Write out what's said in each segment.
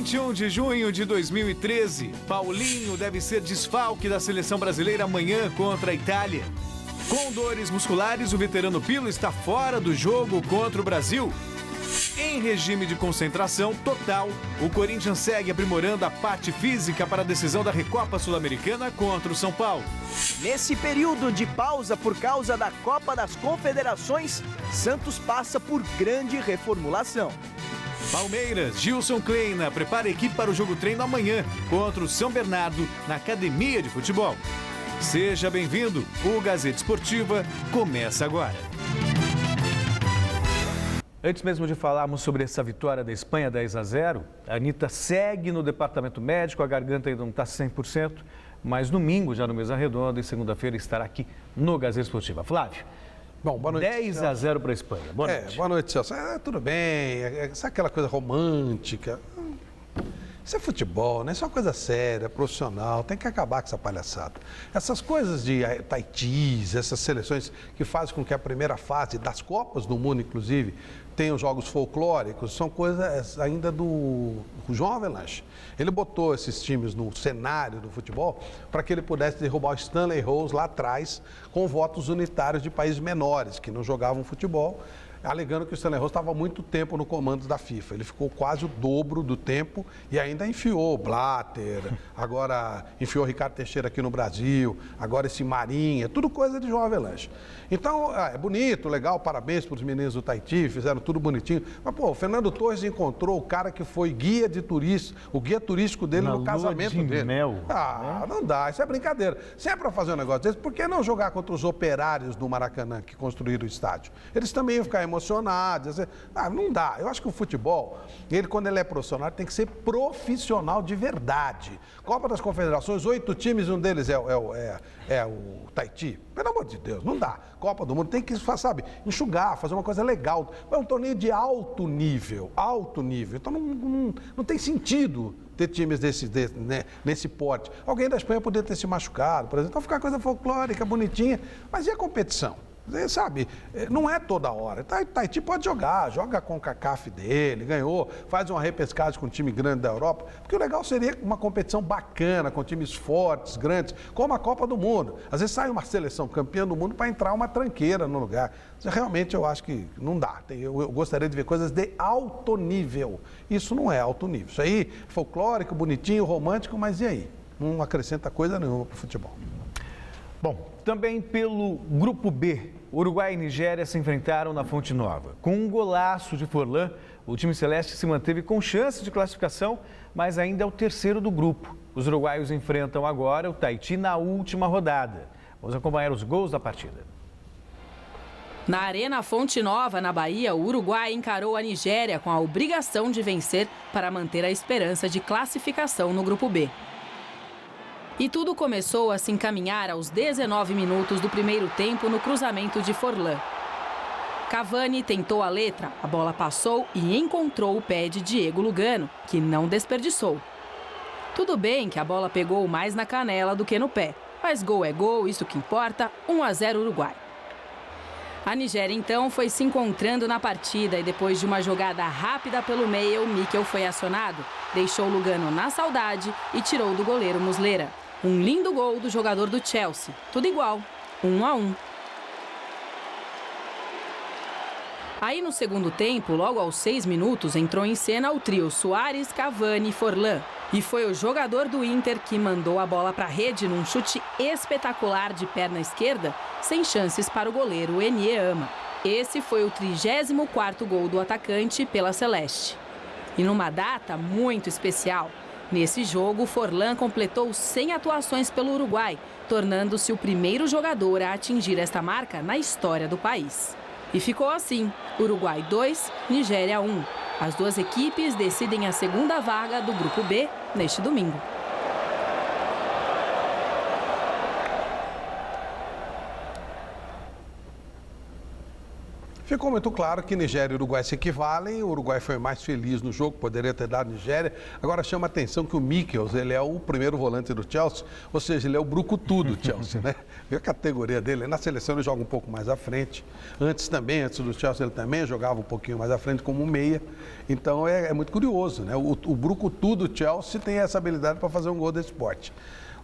21 de junho de 2013, Paulinho deve ser desfalque da seleção brasileira amanhã contra a Itália. Com dores musculares, o veterano Pirlo está fora do jogo contra o Brasil. Em regime de concentração total, o Corinthians segue aprimorando a parte física para a decisão da Recopa Sul-Americana contra o São Paulo. Nesse período de pausa por causa da Copa das Confederações, Santos passa por grande reformulação. Palmeiras, Gilson Kleina prepara a equipe para o jogo treino amanhã contra o São Bernardo na Academia de Futebol. Seja bem-vindo, o Gazeta Esportiva começa agora. Antes mesmo de falarmos sobre essa vitória da Espanha 10-0, a Anitta segue no departamento médico, a garganta ainda não está 100%, mas domingo, já no Mesa Redonda, e segunda-feira estará aqui no Gazeta Esportiva. Flávio. Bom, boa noite. 10-0 para a Espanha. Boa noite. Boa noite, Celso. Tudo bem, sabe aquela coisa romântica? Isso é futebol, né? Isso é uma coisa séria, profissional, tem que acabar com essa palhaçada. Essas coisas de Taitis, essas seleções que fazem com que a primeira fase das Copas do Mundo, inclusive, tenham jogos folclóricos, são coisas ainda do João Avelanche. Ele botou esses times no cenário do futebol para que ele pudesse derrubar o Stanley Rose lá atrás com votos unitários de países menores que não jogavam futebol, alegando que o Stanley Rose estava há muito tempo no comando da FIFA. Ele ficou quase o dobro do tempo e ainda enfiou o Blatter, agora enfiou o Ricardo Teixeira aqui no Brasil, agora esse Marinha, tudo coisa de João Avelanche. Então, é bonito, legal, parabéns para os meninos do Tahiti, fizeram tudo bonitinho. Mas, pô, o Fernando Torres encontrou o cara que foi guia de turista, o guia turístico dele no casamento dele. Mel, não dá, isso é brincadeira. Se é para fazer um negócio desse, por que não jogar contra os operários do Maracanã que construíram o estádio? Eles também iam ficar emocionados. Não dá. Eu acho que o futebol, quando ele é profissional, tem que ser profissional de verdade. Copa das Confederações, 8 times, um deles é o Tahiti. Pelo amor de Deus, não dá. Copa do Mundo tem que, sabe, enxugar, fazer uma coisa legal. É um torneio de alto nível, alto nível. Então não tem sentido ter times nesse porte. Alguém da Espanha poderia ter se machucado, por exemplo. Então fica uma coisa folclórica, bonitinha. Mas e a competição? Você sabe, não é toda hora. Tahiti pode joga com o CACAF dele, ganhou, faz uma repescagem com um time grande da Europa, porque o legal seria uma competição bacana, com times fortes, grandes, como a Copa do Mundo. Às vezes sai uma seleção campeã do mundo para entrar uma tranqueira no lugar. Realmente eu acho que não dá. Eu gostaria de ver coisas de alto nível. Isso não é alto nível. Isso aí, folclórico, bonitinho, romântico, mas e aí? Não acrescenta coisa nenhuma para o futebol. Bom, também pelo Grupo B, Uruguai e Nigéria se enfrentaram na Fonte Nova. Com um golaço de Forlan, o time celeste se manteve com chance de classificação, mas ainda é o terceiro do grupo. Os uruguaios enfrentam agora o Tahiti na última rodada. Vamos acompanhar os gols da partida. Na Arena Fonte Nova, na Bahia, o Uruguai encarou a Nigéria com a obrigação de vencer para manter a esperança de classificação no Grupo B. E tudo começou a se encaminhar aos 19 minutos do primeiro tempo no cruzamento de Forlan. Cavani tentou a letra, a bola passou e encontrou o pé de Diego Lugano, que não desperdiçou. Tudo bem que a bola pegou mais na canela do que no pé, mas gol é gol, isso que importa, 1-0 Uruguai. A Nigéria então foi se encontrando na partida e depois de uma jogada rápida pelo meio, o Mikel foi acionado, deixou Lugano na saudade e tirou do goleiro Muslera. Um lindo gol do jogador do Chelsea. Tudo igual, 1-1. Aí no segundo tempo, logo aos 6 minutos, entrou em cena o trio Suárez, Cavani e Forlan. E foi o jogador do Inter que mandou a bola para a rede num chute espetacular de perna esquerda, sem chances para o goleiro Enyama. Esse foi o 34º gol do atacante pela Celeste. E numa data muito especial. Nesse jogo, Forlan completou 100 atuações pelo Uruguai, tornando-se o primeiro jogador a atingir esta marca na história do país. E ficou assim, Uruguai 2, Nigéria 1. As duas equipes decidem a segunda vaga do Grupo B neste domingo. Ficou muito claro que Nigéria e Uruguai se equivalem. O Uruguai foi mais feliz no jogo, poderia ter dado Nigéria. Agora chama a atenção que o Michels, ele é o primeiro volante do Chelsea, ou seja, ele é o brucutu do Chelsea, né? Vê a categoria dele. Na seleção ele joga um pouco mais à frente. Antes do Chelsea, ele também jogava um pouquinho mais à frente como meia. Então é muito curioso, né? O brucutu do Chelsea tem essa habilidade para fazer um gol desse esporte.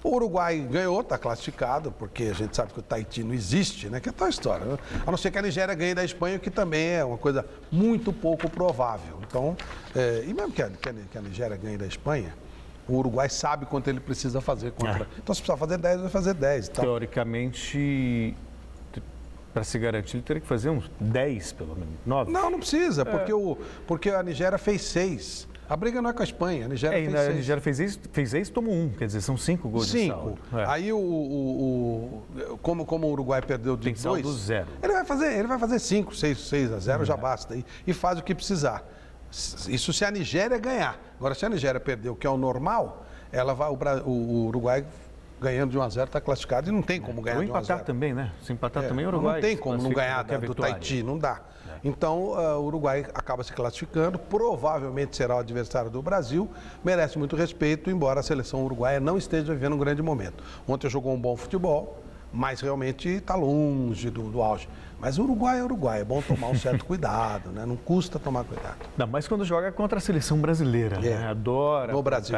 O Uruguai ganhou, está classificado, porque a gente sabe que o Tahiti não existe, né? Que é tal história, né? A não ser que a Nigéria ganhe da Espanha, que também é uma coisa muito pouco provável. Então, e mesmo que a Nigéria ganhe da Espanha, o Uruguai sabe quanto ele precisa fazer contra. Então, se precisar fazer 10, vai fazer 10. Então. Teoricamente, para se garantir, ele teria que fazer uns 10, pelo menos, 9. Não precisa, porque a Nigéria fez 6. A briga não é com a Espanha, a Nigéria fez 6. A Nigéria fez 6 e tomou 1, quer dizer, são 5 gols de saldo. Aí como o Uruguai perdeu de 2, saldo 0. Ele vai fazer 5, 6 a 0, já basta. E faz o que precisar. Isso se a Nigéria ganhar. Agora, se a Nigéria perder o que é o normal, o Uruguai ganhando de 1 a 0 está classificado e não tem como ganhar de 1 a 0. Ou empatar também, né? Se empatar também, o Uruguai... Não tem como não ganhar do Tahiti, não dá. Então, o Uruguai acaba se classificando, provavelmente será o adversário do Brasil, merece muito respeito, embora a seleção uruguaia não esteja vivendo um grande momento. Ontem jogou um bom futebol, mas realmente está longe do auge. Mas o Uruguai é Uruguai, é bom tomar um certo cuidado, né? Não custa tomar cuidado. Ainda mais quando joga contra a seleção brasileira, né? Adora... No Brasil.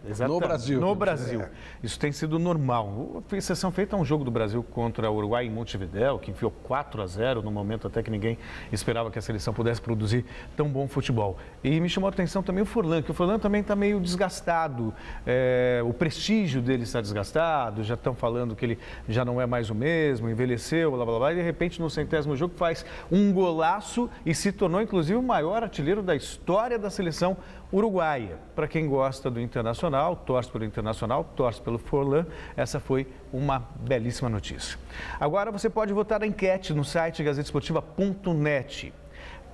Exatamente. No Brasil. Isso tem sido normal. A exceção feita a um jogo do Brasil contra o Uruguai em Montevidéu, que enfiou 4 a 0 no momento até que ninguém esperava que a seleção pudesse produzir tão bom futebol. E me chamou a atenção também o Furlan, que o Furlan também está meio desgastado. O prestígio dele está desgastado, já estão falando que ele já não é mais o mesmo, envelheceu, blá, blá, blá, e de repente no 100º jogo faz um golaço e se tornou inclusive o maior artilheiro da história da seleção uruguaia. Para quem gosta do Internacional, torce pelo Internacional, torce pelo Furlan, essa foi uma belíssima notícia. Agora você pode votar na enquete no site gazetesportiva.net.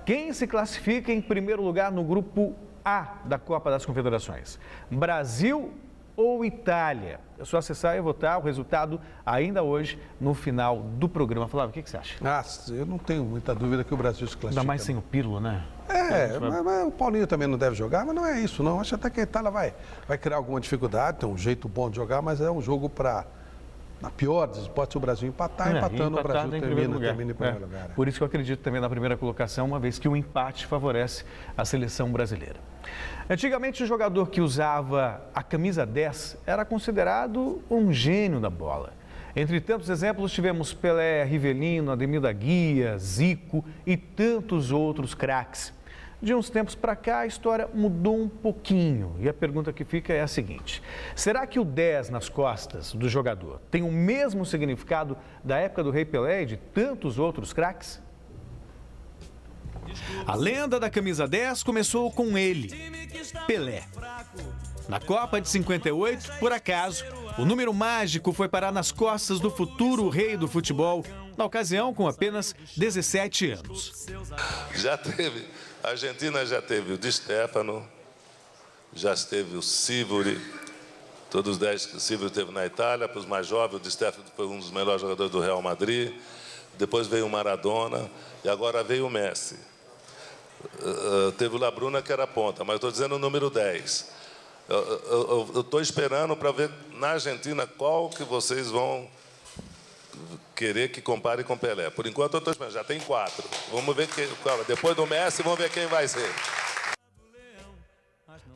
Quem se classifica em primeiro lugar no grupo A da Copa das Confederações? Brasil ou Itália? É só acessar e votar. O resultado ainda hoje, no final do programa. Flávio, o que você acha? Eu não tenho muita dúvida que o Brasil se classifica. Ainda mais sem o Pirlo, né? Mas o Paulinho também não deve jogar, mas não é isso, não. Acho até que a Itália vai criar alguma dificuldade, tem um jeito bom de jogar, mas é um jogo para... Na pior das hipóteses, o Brasil empatando, o Brasil termina em primeiro lugar. Por isso que eu acredito também na primeira colocação, uma vez que o empate favorece a seleção brasileira. Antigamente, o jogador que usava a camisa 10 era considerado um gênio da bola. Entre tantos exemplos, tivemos Pelé, Rivelino, Ademir da Guia, Zico e tantos outros craques. De uns tempos para cá, a história mudou um pouquinho. E a pergunta que fica é a seguinte: será que o 10 nas costas do jogador tem o mesmo significado da época do Rei Pelé e de tantos outros craques? A lenda da camisa 10 começou com ele, Pelé. Na Copa de 58, por acaso, o número mágico foi parar nas costas do futuro rei do futebol, na ocasião com apenas 17 anos. A Argentina já teve o Di Stefano, já teve o Sivori, todos os 10 que o Sivori teve na Itália. Para os mais jovens, o Di Stefano foi um dos melhores jogadores do Real Madrid. Depois veio o Maradona e agora veio o Messi. Teve o Labruna, que era ponta, mas estou dizendo o número 10. Eu estou esperando para ver na Argentina qual que vocês vão querer que compare com Pelé. Por enquanto eu estou esperando, já tem 4. Vamos ver depois do Messi, vamos ver quem vai ser.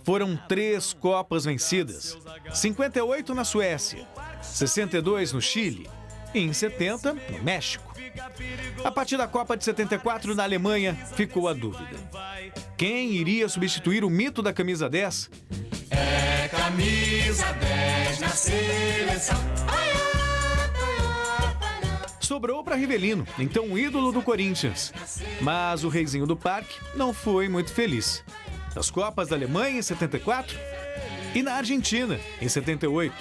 Foram 3 Copas vencidas, 58 na Suécia, 62 no Chile e em 70 no México. A partir da Copa de 74 na Alemanha, ficou a dúvida: quem iria substituir o mito da camisa 10? É camisa 10 na seleção. Sobrou para Rivelino, então o ídolo do Corinthians. Mas o reizinho do parque não foi muito feliz. Nas Copas da Alemanha em 74 e na Argentina em 78.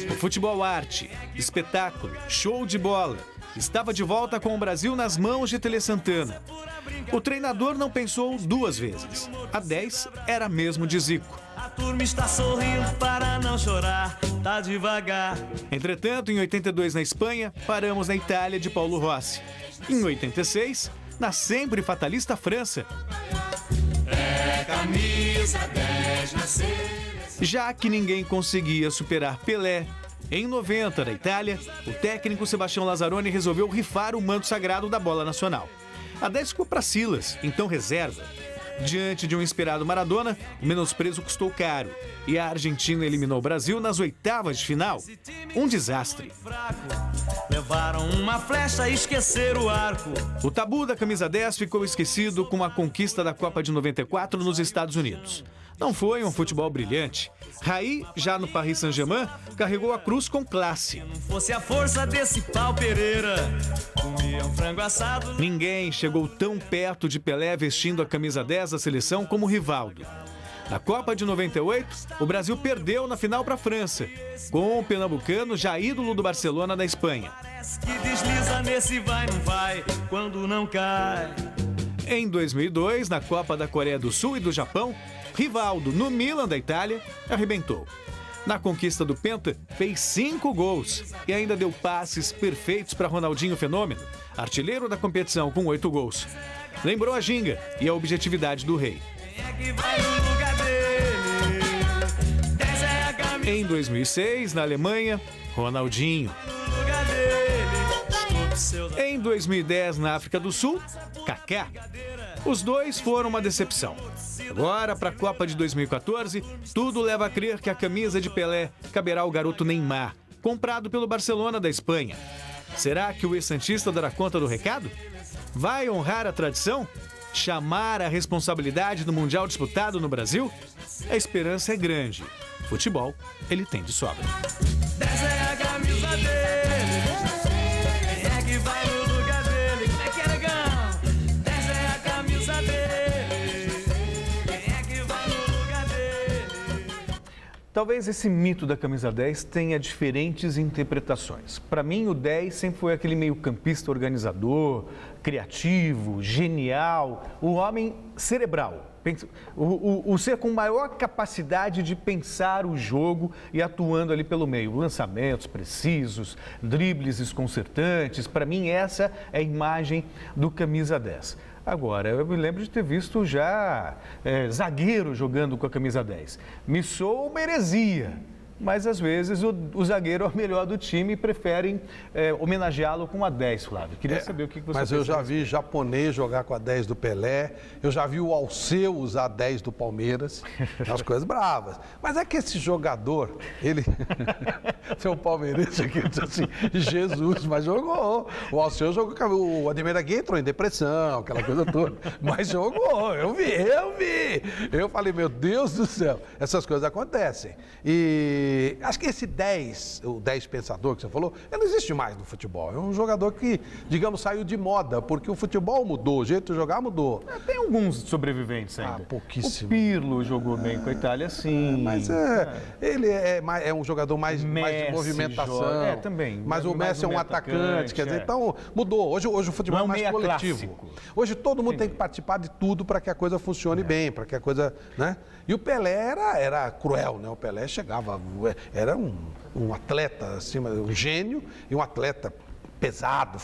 O futebol arte, espetáculo, show de bola. Estava de volta com o Brasil nas mãos de Tele Santana. O treinador não pensou 2 vezes. A 10 era mesmo de Zico. A turma está sorrindo para não chorar. tá devagar. Entretanto, em 82 na Espanha, paramos na Itália de Paulo Rossi. Em 86, na sempre fatalista França. É camisa 10 na seleção. Já que ninguém conseguia superar Pelé, em 90 na Itália, o técnico Sebastião Lazzaroni resolveu rifar o manto sagrado da bola nacional. A 10 ficou para Silas, então reserva. Diante de um inspirado Maradona, o menosprezo custou caro e a Argentina eliminou o Brasil nas oitavas de final. Um desastre. Levaram uma flecha e esqueceram o arco. O tabu da camisa 10 ficou esquecido com a conquista da Copa de 94 nos Estados Unidos. Não foi um futebol brilhante. Raí, já no Paris Saint-Germain, carregou a cruz com classe. Se não fosse a força desse pau Pereira, comia um frango assado. Ninguém chegou tão perto de Pelé vestindo a camisa 10 da seleção como Rivaldo. Na Copa de 98, o Brasil perdeu na final para a França, com o pernambucano já ídolo do Barcelona da Espanha. Parece que desliza nesse vai, não vai, quando não cai. Em 2002, na Copa da Coreia do Sul e do Japão, Rivaldo, no Milan da Itália, arrebentou. Na conquista do Penta, fez 5 gols e ainda deu passes perfeitos para Ronaldinho Fenômeno, artilheiro da competição com 8 gols. Lembrou a ginga e a objetividade do rei. Em 2006, na Alemanha, Ronaldinho. Em 2010, na África do Sul, Kaká. Os dois foram uma decepção. Agora, para a Copa de 2014, tudo leva a crer que a camisa de Pelé caberá ao garoto Neymar, comprado pelo Barcelona da Espanha. Será que o ex-santista dará conta do recado? Vai honrar a tradição? Chamar a responsabilidade do Mundial disputado no Brasil? A esperança é grande. Futebol, ele tem de sobra. Essa é a camisa dele. Quem é que vai no lugar dele? Como é que é, negão? Essa é a camisa dele. Quem é que vai no lugar dele? Talvez esse mito da camisa 10 tenha diferentes interpretações. Para mim, o 10 sempre foi aquele meio-campista organizador, criativo, genial, o homem cerebral. O ser com maior capacidade de pensar o jogo e atuando ali pelo meio. Lançamentos precisos, dribles desconcertantes. Para mim, essa é a imagem do camisa 10. Agora, eu me lembro de ter visto já zagueiro jogando com a camisa 10. Me soa uma heresia. Mas, às vezes, o zagueiro é o melhor do time e preferem homenageá-lo com a 10, Flávio. Queria saber o que você pensa. Mas eu já vi japonês jogar com a 10 do Pelé, eu já vi o Alceu usar a 10 do Palmeiras, as coisas bravas. Mas é que esse jogador, ele... Seu palmeirense aqui disse assim, Jesus, mas jogou. O Alceu jogou, o Ademir Aguirre entrou em depressão, aquela coisa toda. Mas jogou, eu vi. Eu falei, meu Deus do céu, essas coisas acontecem. E acho que esse 10, o 10 pensador que você falou, ele não existe mais no futebol. É um jogador que, digamos, saiu de moda, porque o futebol mudou, o jeito de jogar mudou. Tem alguns sobreviventes ainda. Pouquíssimo. O Pirlo jogou bem com a Itália, sim. Mas ele é um jogador mais de movimentação. Também. Mas o Messi é um atacante, quer dizer, então mudou. Hoje o futebol é mais coletivo. Clássico. Hoje todo mundo tem que participar de tudo para que a coisa funcione bem, para que a coisa, né? E o Pelé era cruel, né? O Pelé chegava, era um atleta acima, um gênio e um atleta pesado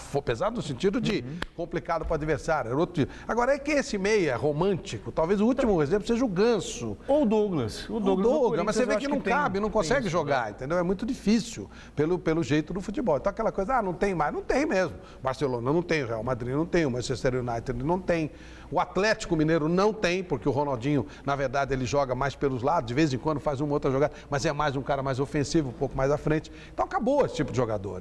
no sentido de complicado para o adversário. Era outro tipo. Agora é que esse meia romântico, talvez o último exemplo seja o Ganso. Ou o Douglas. O Douglas, mas você vê que não cabe, não consegue jogar, entendeu? É muito difícil pelo jeito do futebol. Então aquela coisa, não tem mais, não tem mesmo. Barcelona não tem, o Real Madrid não tem, o Manchester United não tem. O Atlético Mineiro não tem, porque o Ronaldinho, na verdade, ele joga mais pelos lados, de vez em quando faz uma outra jogada, mas é mais um cara mais ofensivo, um pouco mais à frente. Então acabou esse tipo de jogador.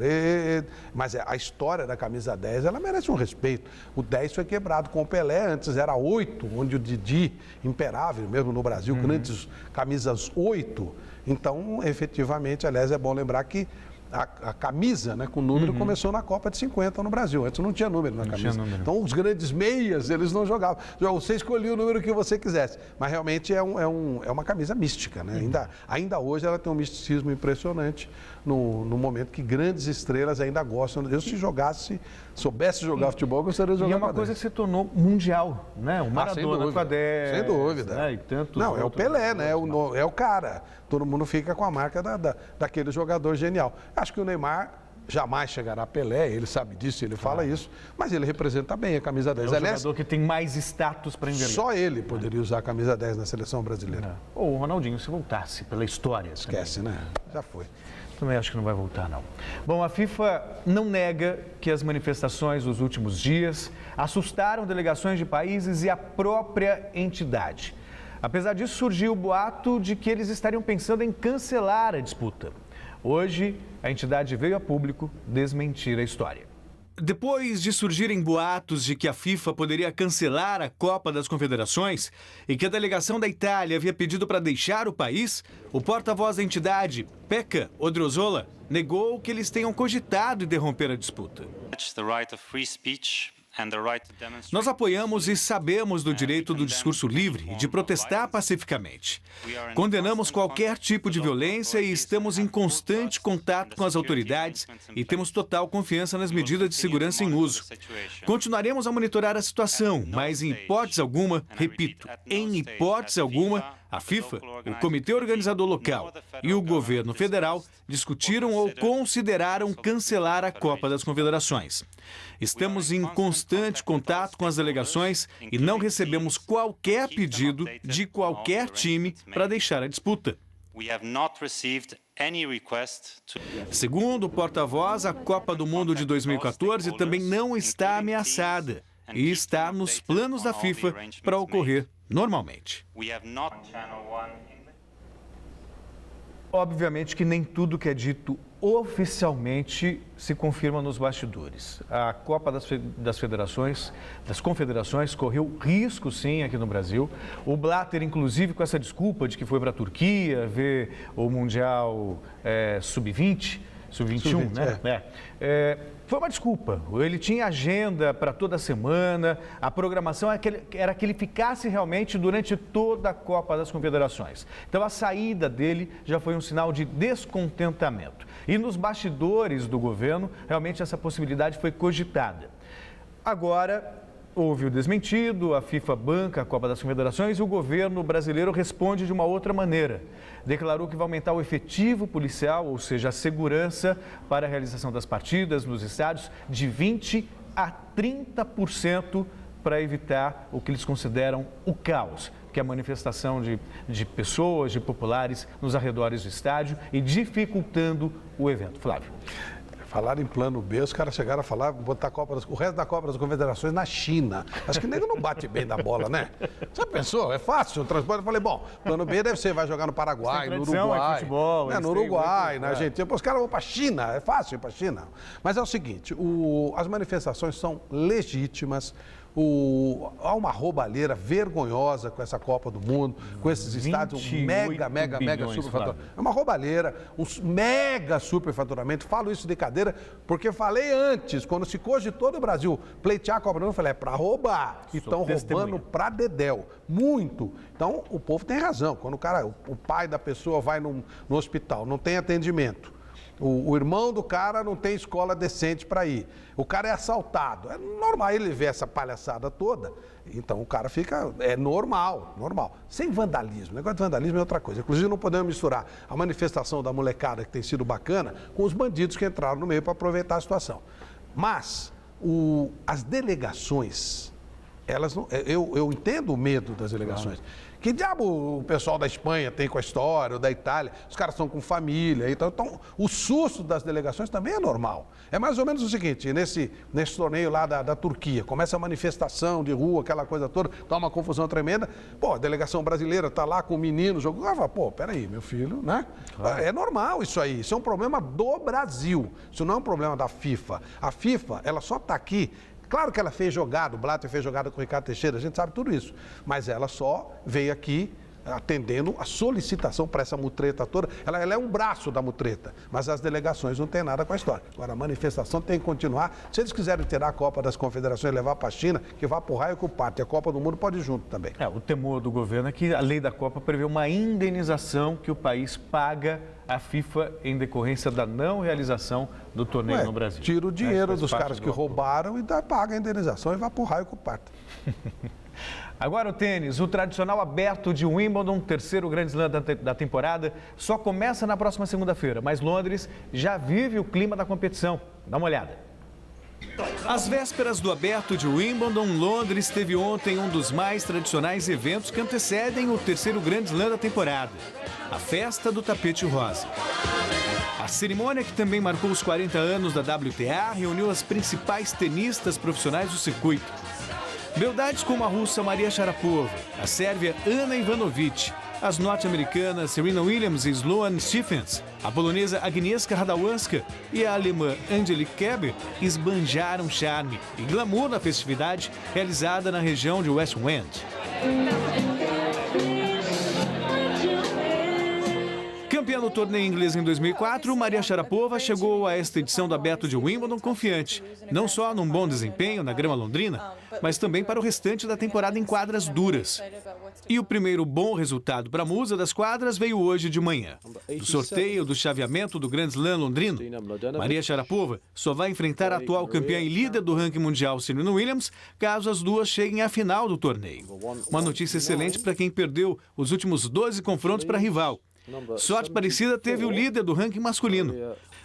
Mas a história da camisa 10, ela merece um respeito. O 10 foi quebrado com o Pelé, antes era 8, onde o Didi imperava, mesmo no Brasil, grandes camisas 8. Então, efetivamente, aliás, é bom lembrar que a camisa, né, com número começou na Copa de 50 no Brasil. Antes não tinha número na camisa. Então os grandes meias, eles não jogavam. Você escolhia o número que você quisesse. Mas realmente é uma camisa mística, né? Ainda hoje ela tem um misticismo impressionante no momento que grandes estrelas ainda gostam. Eu se soubesse jogar futebol, eu gostaria de jogar. E é uma coisa que se tornou mundial, né? O Maradona com a 10. Sem dúvida. Né? E tantos não, é o Pelé, né? É o cara. Todo mundo fica com a marca daquele jogador genial. Acho que o Neymar jamais chegará a Pelé, ele sabe disso, ele fala isso, mas ele representa bem a camisa 10. É o jogador que tem mais status para envergar. Só ele poderia usar a camisa 10 na seleção brasileira. Ou o Ronaldinho, se voltasse pela história. Esquece, também. Né? Já foi. Também acho que não vai voltar, não. Bom, a FIFA não nega que as manifestações dos últimos dias assustaram delegações de países e a própria entidade. Apesar disso, surgiu o boato de que eles estariam pensando em cancelar a disputa. Hoje, a entidade veio a público desmentir a história. Depois de surgirem boatos de que a FIFA poderia cancelar a Copa das Confederações e que a delegação da Itália havia pedido para deixar o país, o porta-voz da entidade, Pekka Odriozola, negou que eles tenham cogitado interromper a disputa. Nós apoiamos e sabemos do direito do discurso livre e de protestar pacificamente. Condenamos qualquer tipo de violência e estamos em constante contato com as autoridades e temos total confiança nas medidas de segurança em uso. Continuaremos a monitorar a situação, mas em hipótese alguma, repito, em hipótese alguma, a FIFA, o Comitê Organizador Local e o governo federal discutiram ou consideraram cancelar a Copa das Confederações. Estamos em constante contato com as delegações e não recebemos qualquer pedido de qualquer time para deixar a disputa. Segundo o porta-voz, a Copa do Mundo de 2014 também não está ameaçada e está nos planos da FIFA para ocorrer normalmente. Obviamente que nem tudo que é dito oficialmente se confirma nos bastidores. A Copa das Confederações correu risco, sim, aqui no Brasil. O Blatter, inclusive, com essa desculpa de que foi para a Turquia ver o Mundial Sub-20, Sub-21, né? Foi uma desculpa. Ele tinha agenda para toda semana, a programação era que ele ficasse realmente durante toda a Copa das Confederações. Então, a saída dele já foi um sinal de descontentamento. E nos bastidores do governo, realmente essa possibilidade foi cogitada. Agora, houve o desmentido, a FIFA banca a Copa das Confederações e o governo brasileiro responde de uma outra maneira. Declarou que vai aumentar o efetivo policial, ou seja, a segurança para a realização das partidas nos estádios de 20% a 30% para evitar o que eles consideram o caos, que é a manifestação de pessoas, de populares nos arredores do estádio e dificultando o evento. Flávio. Falaram em plano B, os caras chegaram a falar, botar o resto da Copa das Confederações na China. Acho que o nego não bate bem da bola, né? Você pensou? É fácil o transporte. Eu falei, bom, plano B deve ser, vai jogar no Paraguai, no Uruguai. Futebol, no Uruguai, na Argentina. Pô, os caras vão para a China, é fácil ir para a China. Mas é o seguinte, as manifestações são legítimas. Há uma roubalheira vergonhosa com essa Copa do Mundo, com esses estádios, mega superfaturamento. É uma roubalheira, um mega superfaturamento. Falo isso de cadeira porque falei antes, quando se cogitou no Brasil pleitear a Copa do Mundo, eu falei, é para roubar. E estão roubando para dedéu, muito. Então, o povo tem razão. Quando o pai da pessoa vai no hospital, não tem atendimento. O irmão do cara não tem escola decente para ir. O cara é assaltado. É normal ele ver essa palhaçada toda. Então o cara fica... É normal. Sem vandalismo. O negócio de vandalismo é outra coisa. Inclusive não podemos misturar a manifestação da molecada, que tem sido bacana, com os bandidos que entraram no meio para aproveitar a situação. Mas as delegações, elas não... Eu entendo o medo das delegações. Que diabo o pessoal da Espanha tem com a história, ou da Itália? Os caras estão com família. Então, o susto das delegações também é normal. É mais ou menos o seguinte, nesse torneio lá da Turquia, começa a manifestação de rua, aquela coisa toda, dá uma confusão tremenda. Pô, a delegação brasileira está lá com o menino jogando. Pô, peraí, meu filho, né? Claro. É normal isso aí. Isso é um problema do Brasil. Isso não é um problema da FIFA. A FIFA, ela só está aqui... Claro que ela fez jogada, o Blatter fez jogada com o Ricardo Teixeira, a gente sabe tudo isso. Mas ela só veio aqui atendendo a solicitação para essa mutreta toda. Ela é um braço da mutreta, mas as delegações não têm nada com a história. Agora, a manifestação tem que continuar. Se eles quiserem tirar a Copa das Confederações e levar para a China, que vá para o raio que o parte. A Copa do Mundo pode ir junto também. O temor do governo é que a lei da Copa prevê uma indenização que o país paga à FIFA em decorrência da não realização do torneio no Brasil. Tira o dinheiro dos caras que roubaram e paga a indenização e vai para o raio que o parte. Agora o tênis, o tradicional aberto de Wimbledon, terceiro grande slam da temporada, só começa na próxima segunda-feira, mas Londres já vive o clima da competição. Dá uma olhada. Às vésperas do aberto de Wimbledon, Londres teve ontem um dos mais tradicionais eventos que antecedem o terceiro grande slam da temporada, a festa do tapete rosa. A cerimônia, que também marcou os 40 anos da WTA, reuniu as principais tenistas profissionais do circuito. Beldades como a russa Maria Sharapova, a sérvia Ana Ivanovic, as norte-americanas Serena Williams e Sloane Stephens, a polonesa Agnieszka Radwanska e a alemã Angelique Kerber esbanjaram charme e glamour na festividade realizada na região de West End. Campeã no torneio inglês em 2004, Maria Sharapova chegou a esta edição do aberto de Wimbledon confiante, não só num bom desempenho na grama londrina, mas também para o restante da temporada em quadras duras. E o primeiro bom resultado para a musa das quadras veio hoje de manhã. Do sorteio do chaveamento do Grand Slam londrino, Maria Sharapova só vai enfrentar a atual campeã e líder do ranking mundial, Serena Williams, caso as duas cheguem à final do torneio. Uma notícia excelente para quem perdeu os últimos 12 confrontos para a rival. Sorte parecida teve o líder do ranking masculino.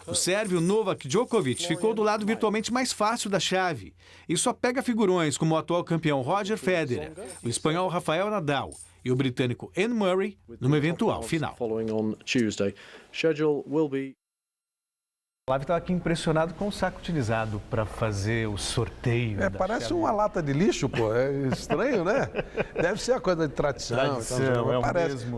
O sérvio Novak Djokovic ficou do lado virtualmente mais fácil da chave e só pega figurões como o atual campeão Roger Federer, o espanhol Rafael Nadal e o britânico Andy Murray numa eventual final. O Flávio estava aqui impressionado com o saco utilizado para fazer o sorteio. Parece uma lata de lixo, pô. É estranho, né? Deve ser a coisa de tradição.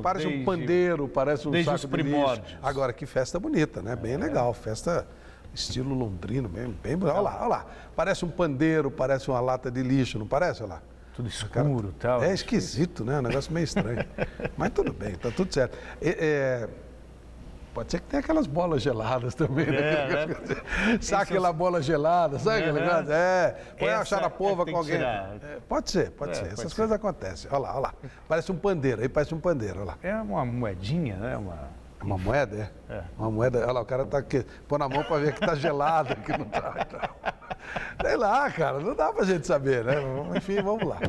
Parece um pandeiro, parece um saco de lixo. Agora, que festa bonita, né? Bem legal. Festa estilo londrino, bem bonita. Olha lá. Parece um pandeiro, parece uma lata de lixo, não parece? Olha lá. Tudo escuro e tal. É esquisito, né? Um negócio meio estranho. Mas tudo bem, tá tudo certo. Pode ser que tenha aquelas bolas geladas também, né? Sabe aquela bola gelada, sabe aquele negócio? Põe a Sharapova com alguém. Pode ser. Essas coisas acontecem. Olha lá. Parece um pandeiro, aí parece um pandeiro, olha lá. É uma moedinha, né? Uma moeda, Uma moeda, olha lá, o cara tá aqui, põe na mão para ver que tá gelado, que não tá. Sei lá, cara, não dá pra gente saber, né? Enfim, vamos lá.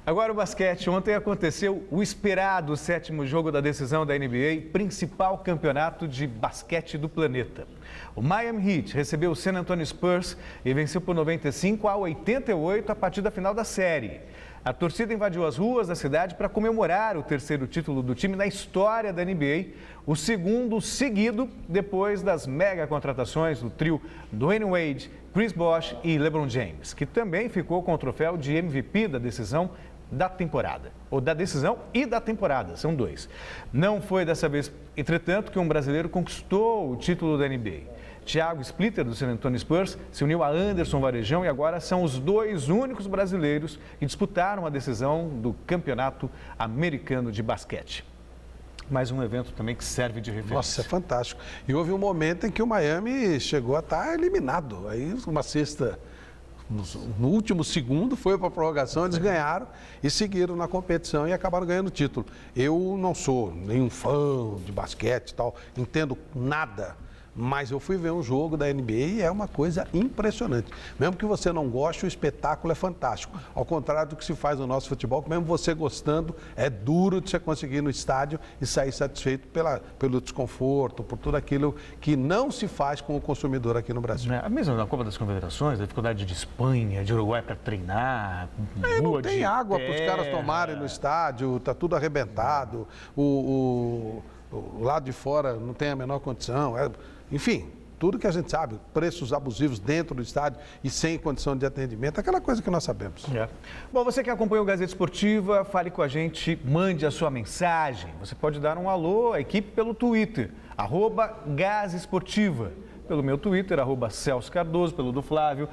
Agora o basquete. Ontem aconteceu o esperado 7º jogo da decisão da NBA, principal campeonato de basquete do planeta. O Miami Heat recebeu o San Antonio Spurs e venceu por 95-88 a partida final da série. A torcida invadiu as ruas da cidade para comemorar o terceiro título do time na história da NBA, o segundo seguido depois das mega contratações do trio Dwayne Wade, Chris Bosh e LeBron James, que também ficou com o troféu de MVP da decisão da temporada, ou da decisão e da temporada, são dois. Não foi dessa vez, entretanto, que um brasileiro conquistou o título da NBA. Thiago Splitter, do San Antonio Spurs, se uniu a Anderson Varejão e agora são os dois únicos brasileiros que disputaram a decisão do Campeonato Americano de Basquete. Mais um evento também que serve de referência. Nossa, é fantástico. E houve um momento em que o Miami chegou a estar eliminado. Aí uma cesta no último segundo foi para a prorrogação, eles ganharam e seguiram na competição e acabaram ganhando o título. Eu não sou nenhum fã de basquete e tal, entendo nada. Mas eu fui ver um jogo da NBA e é uma coisa impressionante. Mesmo que você não goste, o espetáculo é fantástico. Ao contrário do que se faz no nosso futebol, que mesmo você gostando, é duro de você conseguir ir no estádio e sair satisfeito pelo desconforto, por tudo aquilo que não se faz com o consumidor aqui no Brasil. Mesmo na Copa das Confederações, a dificuldade de Espanha, de Uruguai para treinar, não tem água para os caras tomarem no estádio, está tudo arrebentado, o lado de fora não tem a menor condição. Enfim, tudo que a gente sabe, preços abusivos dentro do estádio e sem condição de atendimento, aquela coisa que nós sabemos. Bom, você que acompanha o Gazeta Esportiva, fale com a gente, mande a sua mensagem. Você pode dar um alô à equipe pelo Twitter, @Gazesportiva. Pelo meu Twitter, @Celso Cardoso, pelo do Flávio,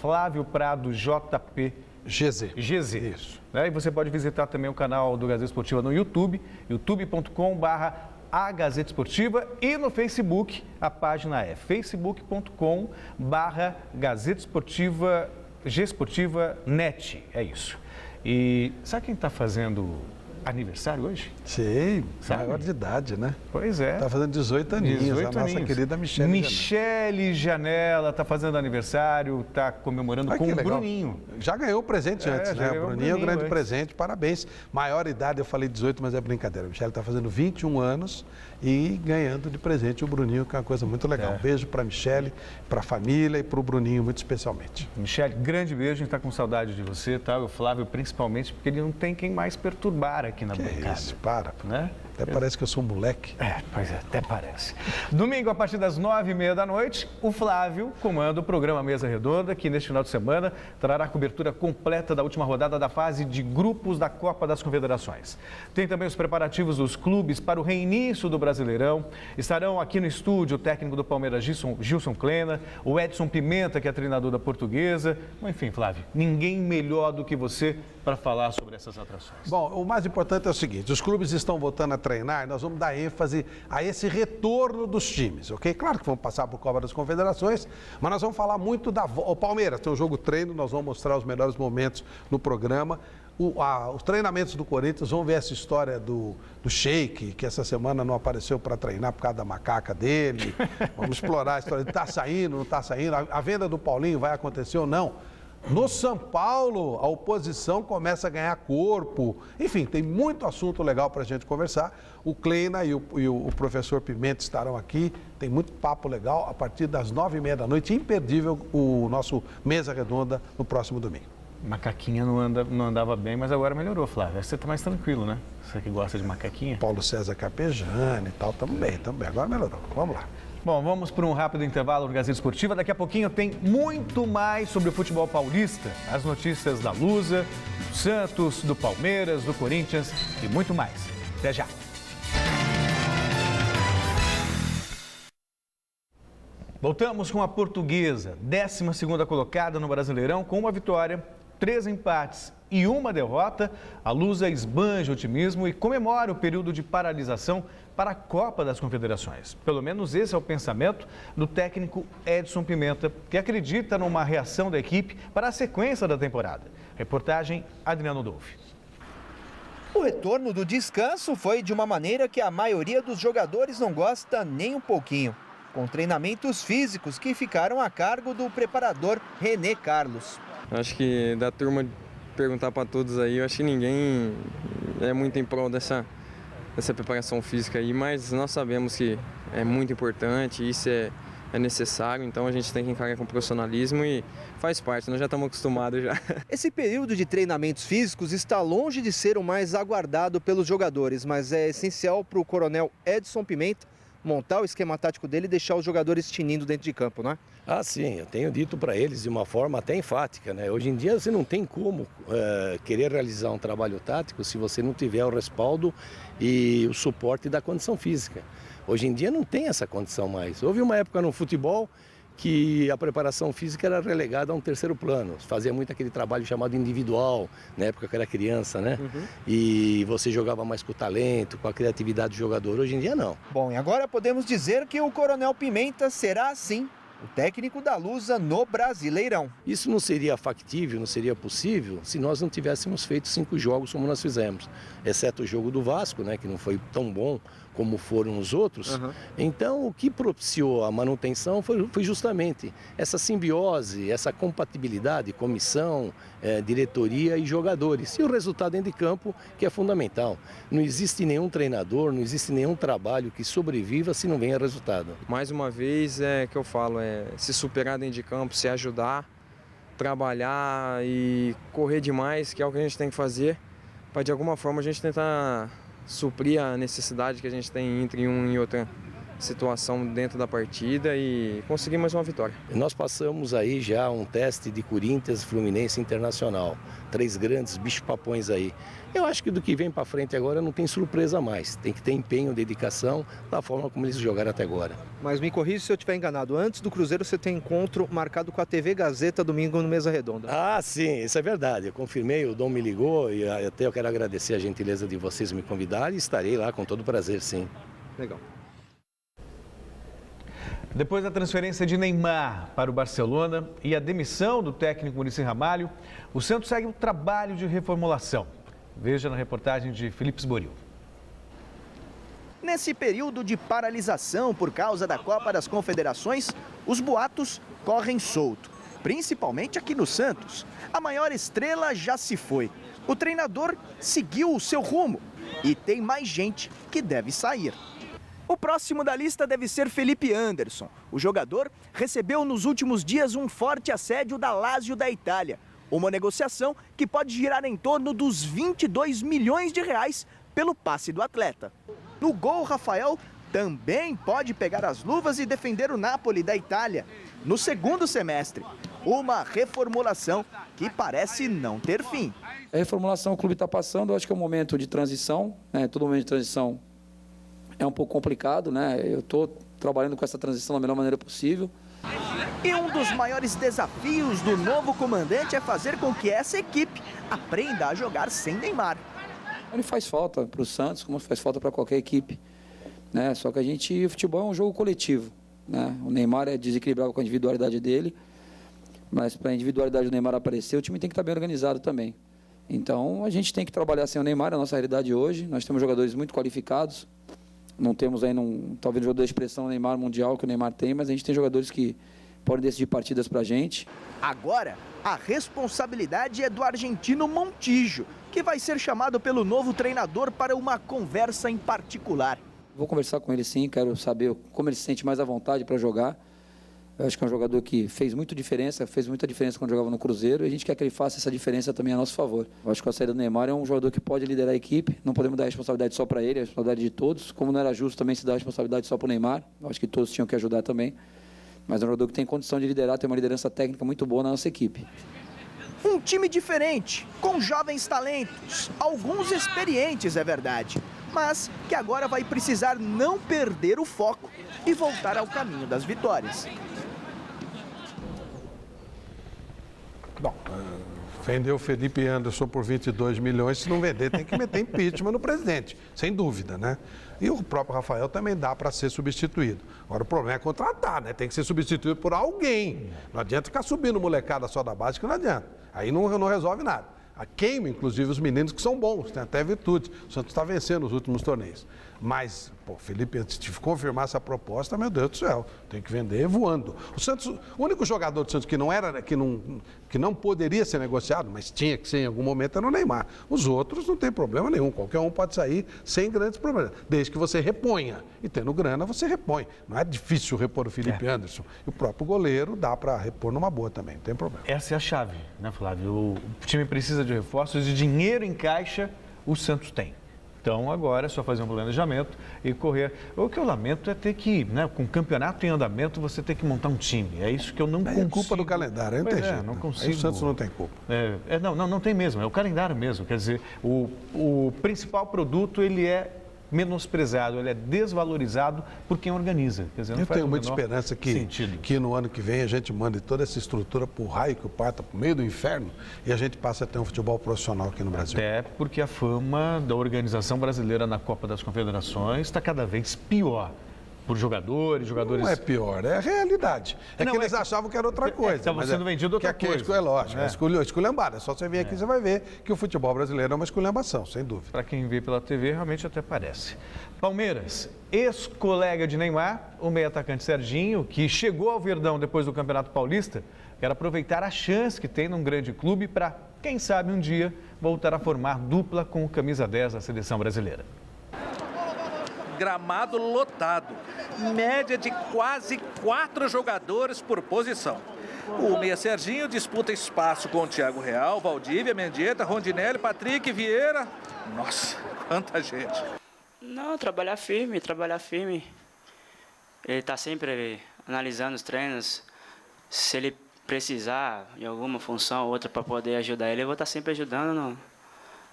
@Flávio Prado JP. GZ. Isso. E você pode visitar também o canal do Gazeta Esportiva no YouTube, youtube.com/A Gazeta Esportiva, e no Facebook a página é facebook.com/Gazeta Esportiva G Esportiva Net. É isso. E sabe quem está fazendo aniversário hoje? Sim, maior de idade, né? Pois é. Está fazendo 18 aninhos, a nossa querida Michele Janela está fazendo aniversário, está comemorando com o Bruninho. Já ganhou o presente antes, né? O Bruninho é um grande presente, parabéns. Maior idade, eu falei 18, mas é brincadeira. A Michele está fazendo 21 anos e ganhando de presente o Bruninho, que é uma coisa muito legal. Um beijo para a Michele, para a família e para o Bruninho, muito especialmente. Michele, grande beijo, a gente está com saudade de você, tá? O Flávio principalmente, porque ele não tem quem mais perturbar aqui na bancada. Isso, para. Né? Até parece que eu sou um moleque. Pois é, até parece. Domingo, a partir das 9h30 da noite, o Flávio comanda o programa Mesa Redonda, que neste final de semana trará a cobertura completa da última rodada da fase de grupos da Copa das Confederações. Tem também os preparativos dos clubes para o reinício do Brasileirão. Estarão aqui no estúdio o técnico do Palmeiras, Gilson Klena, o Edson Pimenta, que é treinador da Portuguesa. Enfim, Flávio, ninguém melhor do que você para falar sobre essas atrações. Bom, o mais importante é o seguinte, os clubes estão voltando a treinar, nós vamos dar ênfase a esse retorno dos times, ok? Claro que vamos passar por Copa das Confederações, mas nós vamos falar muito o Palmeiras tem um jogo treino, nós vamos mostrar os melhores momentos no programa. Os treinamentos do Corinthians, vamos ver essa história do Sheik, que essa semana não apareceu para treinar por causa da macaca dele. Vamos explorar a história de está saindo, não está saindo, a venda do Paulinho vai acontecer ou não. No São Paulo, a oposição começa a ganhar corpo. Enfim, tem muito assunto legal para a gente conversar. O Klena e o professor Pimenta estarão aqui. Tem muito papo legal a partir das 9h30 da noite. Imperdível o nosso Mesa Redonda no próximo domingo. Macaquinha não andava bem, mas agora melhorou, Flávio. Você está mais tranquilo, né? Você que gosta de macaquinha. Paulo César Capejane e tal, também. Agora melhorou. Vamos lá. Bom, vamos para um rápido intervalo no Gazeta Esportiva. Daqui a pouquinho tem muito mais sobre o futebol paulista. As notícias da Lusa, do Santos, do Palmeiras, do Corinthians e muito mais. Até já. Voltamos com a Portuguesa, 12ª colocada no Brasileirão, com uma vitória, 3 empates e uma derrota. A Lusa esbanja o otimismo e comemora o período de paralisação para a Copa das Confederações. Pelo menos esse é o pensamento do técnico Edson Pimenta, que acredita numa reação da equipe para a sequência da temporada. Reportagem Adriano Dolfi. O retorno do descanso foi de uma maneira que a maioria dos jogadores não gosta nem um pouquinho, com treinamentos físicos que ficaram a cargo do preparador René Carlos. Acho que da turma perguntar para todos aí, eu acho que ninguém é muito em prol dessa preparação física aí, mas nós sabemos que é muito importante, isso é necessário, então a gente tem que encarar com profissionalismo e faz parte, nós já estamos acostumados já. Esse período de treinamentos físicos está longe de ser o mais aguardado pelos jogadores, mas é essencial para o coronel Edson Pimenta montar o esquema tático dele e deixar os jogadores tinindo dentro de campo, não é? Ah, sim, eu tenho dito para eles de uma forma até enfática, né? Hoje em dia você não tem como querer realizar um trabalho tático se você não tiver o respaldo e o suporte da condição física. Hoje em dia não tem essa condição mais. Houve uma época no futebol que a preparação física era relegada a um terceiro plano. Fazia muito aquele trabalho chamado individual, na época que era criança, né? E você jogava mais com o talento, com a criatividade do jogador. Hoje em dia, não. Bom, e agora podemos dizer que o Coronel Pimenta será, sim, o técnico da Lusa no Brasileirão. Isso não seria factível, não seria possível se nós não tivéssemos feito 5 jogos como nós fizemos. Exceto o jogo do Vasco, né, que não foi tão bom como foram os outros. Então, o que propiciou a manutenção foi justamente essa simbiose, essa compatibilidade, comissão, diretoria e jogadores. E o resultado dentro de campo, que é fundamental. Não existe nenhum treinador, não existe nenhum trabalho que sobreviva se não venha resultado. Mais uma vez, é que eu falo, se superar dentro de campo, se ajudar, trabalhar e correr demais, que é o que a gente tem que fazer, para de alguma forma a gente tentar suprir a necessidade que a gente tem entre um e situação dentro da partida e conseguir mais uma vitória. Nós passamos aí já um teste de Corinthians, Fluminense Internacional. 3 grandes bicho-papões aí. Eu acho que do que vem para frente agora não tem surpresa mais. Tem que ter empenho, dedicação, da forma como eles jogaram até agora. Mas me corrija se eu estiver enganado. Antes do Cruzeiro você tem encontro marcado com a TV Gazeta domingo no Mesa Redonda. Ah, sim, isso é verdade. Eu confirmei, o Dom me ligou e até eu quero agradecer a gentileza de vocês me convidarem e estarei lá com todo prazer, sim. Legal. Depois da transferência de Neymar para o Barcelona e a demissão do técnico Muricy Ramalho, o Santos segue o trabalho de reformulação. Veja na reportagem de Felipe Esboril. Nesse período de paralisação por causa da Copa das Confederações, os boatos correm solto, principalmente aqui no Santos. A maior estrela já se foi. O treinador seguiu o seu rumo e tem mais gente que deve sair. O próximo da lista deve ser Felipe Anderson. O jogador recebeu nos últimos dias um forte assédio da Lazio da Itália. Uma negociação que pode girar em torno dos 22 milhões de reais pelo passe do atleta. No gol, Rafael também pode pegar as luvas e defender o Napoli da Itália no segundo semestre. Uma reformulação que parece não ter fim. A reformulação o clube está passando, eu acho que é um momento de transição, né? Todo momento de transição é um pouco complicado, né? Eu estou trabalhando com essa transição da melhor maneira possível. E um dos maiores desafios do novo comandante é fazer com que essa equipe aprenda a jogar sem Neymar. Ele faz falta para o Santos, como faz falta para qualquer equipe, né? Só que o futebol é um jogo coletivo, né? O Neymar é desequilibrado com a individualidade dele, mas para a individualidade do Neymar aparecer, o time tem que estar bem organizado também. Então a gente tem que trabalhar sem o Neymar, é a nossa realidade hoje. Nós temos jogadores muito qualificados. Não temos aí, talvez, o jogador de expressão Neymar mundial que o Neymar tem, mas a gente tem jogadores que podem decidir partidas pra gente. Agora, a responsabilidade é do argentino Montijo, que vai ser chamado pelo novo treinador para uma conversa em particular. Vou conversar com ele sim, quero saber como ele se sente mais à vontade para jogar. Eu acho que é um jogador que fez muita diferença quando jogava no Cruzeiro, e a gente quer que ele faça essa diferença também a nosso favor. Eu acho que a saída do Neymar é um jogador que pode liderar a equipe, não podemos dar a responsabilidade só para ele, a responsabilidade de todos, como não era justo também se dar a responsabilidade só para o Neymar, eu acho que todos tinham que ajudar também, mas é um jogador que tem condição de liderar, tem uma liderança técnica muito boa na nossa equipe. Um time diferente, com jovens talentos, alguns experientes, é verdade, mas que agora vai precisar não perder o foco e voltar ao caminho das vitórias. Bom, vendeu o Felipe Anderson por 22 milhões, se não vender tem que meter impeachment no presidente, sem dúvida, né? E o próprio Rafael também dá para ser substituído. Agora o problema é contratar, né? Tem que ser substituído por alguém. Não adianta ficar subindo molecada só da base, que não adianta. Aí não resolve nada. Queima, inclusive, os meninos que são bons, têm até virtude. O Santos está vencendo os últimos torneios. Mas, Felipe, antes de confirmar essa proposta, meu Deus do céu, tem que vender voando. O Santos, o único jogador do Santos que não poderia ser negociado, mas tinha que ser em algum momento, era o Neymar. Os outros não tem problema nenhum, qualquer um pode sair sem grandes problemas, desde que você reponha. E tendo grana, você repõe. Não é difícil repor o Felipe Anderson. E o próprio goleiro dá para repor numa boa também, não tem problema. Essa é a chave, né, Flávio? O time precisa de reforços e dinheiro em caixa o Santos tem. Então, agora é só fazer um planejamento e correr. O que eu lamento é ter que, né, com o campeonato em andamento, você ter que montar um time. É isso que eu não consigo. É culpa do calendário, aí não tem jeito. Não consigo. Aí o Santos não tem culpa. Não tem mesmo. É o calendário mesmo. Quer dizer, o principal produto, ele é menosprezado, ele é desvalorizado por quem organiza. Quer dizer, não eu faz tenho muita esperança que no ano que vem a gente mande toda essa estrutura para o raio que parta para o meio do inferno e a gente passe a ter um futebol profissional aqui no Brasil. Até porque a fama da organização brasileira na Copa das Confederações está cada vez pior. Por jogadores... Não é pior, é a realidade. Eles achavam que era outra coisa. Estava sendo vendido outra coisa. É lógico, é esculhambada. É só você vir aqui, você vai ver que o futebol brasileiro é uma esculhambação, sem dúvida. Para quem vê pela TV, realmente até parece. Palmeiras, ex-colega de Neymar, o meio-atacante Serginho, que chegou ao Verdão depois do Campeonato Paulista, quer aproveitar a chance que tem num grande clube para, quem sabe, um dia voltar a formar dupla com o camisa 10 da seleção brasileira. Gramado lotado, média de quase 4 jogadores por posição. O meia Serginho disputa espaço com o Thiago Real, Valdívia, Mendieta, Rondinelli, Patrick, Vieira. Nossa, quanta gente. Não, trabalhar firme. ele está sempre analisando os treinos. Se ele precisar de alguma função ou outra para poder ajudar ele, eu vou estar sempre ajudando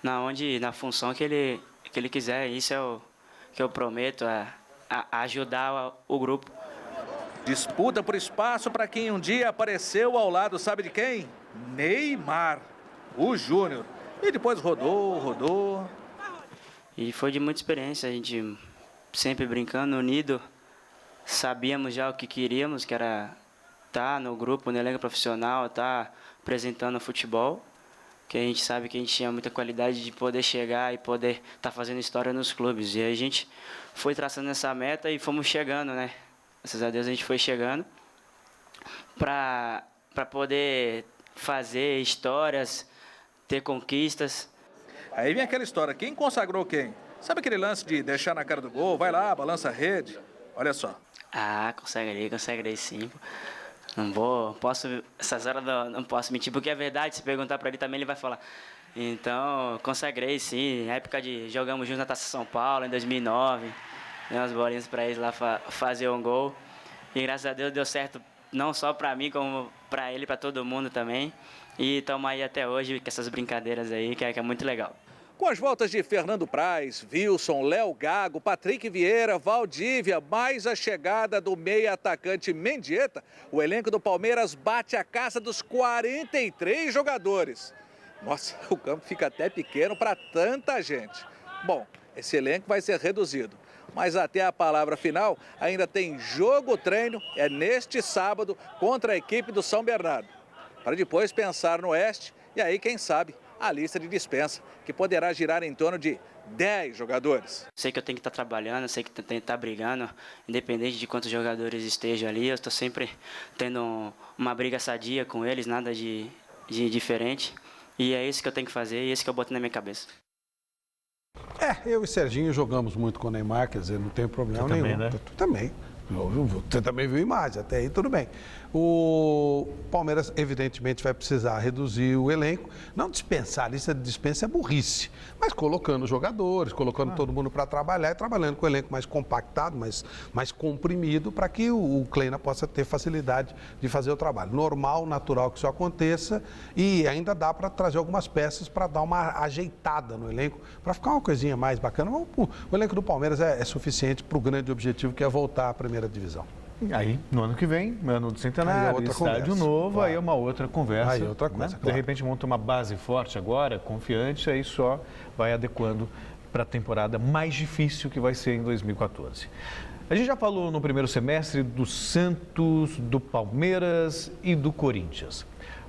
na função que ele quiser. Isso é o que eu prometo, a ajudar o grupo. Disputa por espaço para quem um dia apareceu ao lado, sabe de quem? Neymar, o Júnior. E depois rodou. E foi de muita experiência, a gente sempre brincando, unido. Sabíamos já o que queríamos, que era estar no grupo, no elenco profissional, estar apresentando futebol. Que a gente sabe que a gente tinha muita qualidade de poder chegar e poder estar fazendo história nos clubes. E aí a gente foi traçando essa meta e fomos chegando, né? Graças a Deus a gente foi chegando para poder fazer histórias, ter conquistas. Aí vem aquela história, quem consagrou quem? Sabe aquele lance de deixar na cara do gol, vai lá, balança a rede? Olha só. Conseguirei sim. Essas horas não posso mentir, porque é verdade, se perguntar para ele também ele vai falar. Então, consagrei sim, na época jogamos juntos na Taça São Paulo, em 2009, dei umas bolinhas para eles lá fazer um gol. E graças a Deus deu certo, não só para mim, como para ele, para todo mundo também. E estamos aí até hoje com essas brincadeiras aí, que é muito legal. Com as voltas de Fernando Praz, Wilson, Léo Gago, Patrick Vieira, Valdívia, mais a chegada do meia atacante Mendieta, o elenco do Palmeiras bate a casa dos 43 jogadores. Nossa, o campo fica até pequeno para tanta gente. Bom, esse elenco vai ser reduzido, mas até a palavra final ainda tem jogo-treino, é neste sábado contra a equipe do São Bernardo. Para depois pensar no Oeste e aí, quem sabe, a lista de dispensa, que poderá girar em torno de 10 jogadores. Sei que eu tenho que estar trabalhando, sei que tenho que estar brigando, independente de quantos jogadores estejam ali, eu estou sempre tendo uma briga sadia com eles, nada de diferente. E é isso que eu tenho que fazer e é isso que eu boto na minha cabeça. Eu e Serginho jogamos muito com o Neymar, quer dizer, não tem problema nenhum. Também, né? Tu também. Você também viu imagem, até aí tudo bem. O Palmeiras, evidentemente, vai precisar reduzir o elenco. Não dispensar, a lista de dispensa é burrice. Mas colocando jogadores, colocando todo mundo para trabalhar e trabalhando com o elenco mais compactado, mais comprimido, para que o Kleina possa ter facilidade de fazer o trabalho. Normal, natural que isso aconteça e ainda dá para trazer algumas peças para dar uma ajeitada no elenco, para ficar uma coisinha mais bacana. O elenco do Palmeiras é suficiente para o grande objetivo, que é voltar à primeira divisão. Aí, no ano que vem, ano do centenário, estádio novo, claro. Aí é uma outra conversa. Aí outra coisa, né? Claro. De repente monta uma base forte agora, confiante, aí só vai adequando para a temporada mais difícil que vai ser em 2014. A gente já falou no primeiro semestre do Santos, do Palmeiras e do Corinthians.